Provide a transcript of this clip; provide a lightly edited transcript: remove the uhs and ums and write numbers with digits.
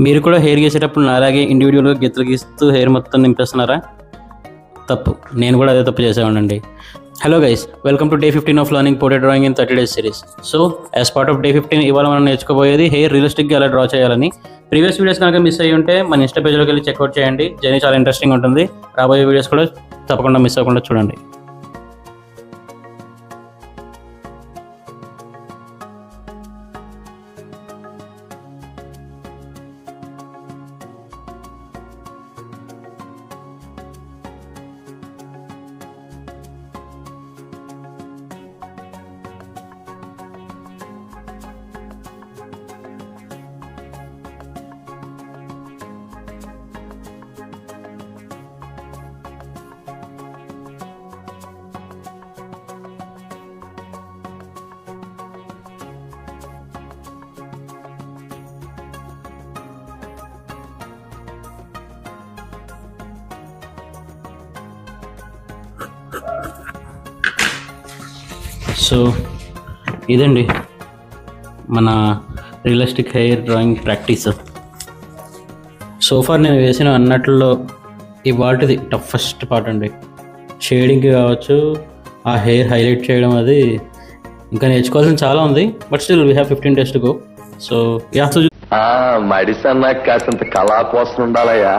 మీరు కూడా హెయిర్ గీసేటప్పుడు అలాగే ఇండివిజువల్గా గీతలు గీస్తూ హెయిర్ మొత్తం నింపేస్తున్నారా? తప్పు. నేను కూడా అదే తప్పు చేసేవాడినండి. Hello guys, welcome to day 15 of learning portrait drawing in 30 days series. So as part of day 15 ఇవాళ మనం నేర్చుకోబోయేది హెయిర్ రియలిస్టిక్గా ఎలా డ్రా చేయాలని. ప్రీవియస్ వీడియోస్ కనుక మిస్ అయ్యి ఉంటే మన ఇన్స్టా పేజ్లోకి వెళ్ళి చెక్అవుట్ చేయండి. జర్నీ చాలా ఇంట్రెస్టింగ్ ఉంటుంది. రాబోయే వీడియోస్ కూడా తప్పకుండా మిస్ అవ్వకుండా చూడండి. సో ఇదండి మన realistic hair drawing practice. So far నేను వేసిన అన్నట్లో ఈ వాటిది టఫెస్ట్ పార్ట్ అండి. షేడింగ్కి కావచ్చు, ఆ హెయిర్ హైలైట్ చేయడం, అది ఇంకా నేర్చుకోవాల్సిన చాలా ఉంది. But still we have 15 days to go. So yeah, మడిసన్నా కాసంత కళా కోసం ఉండాలయ్యా.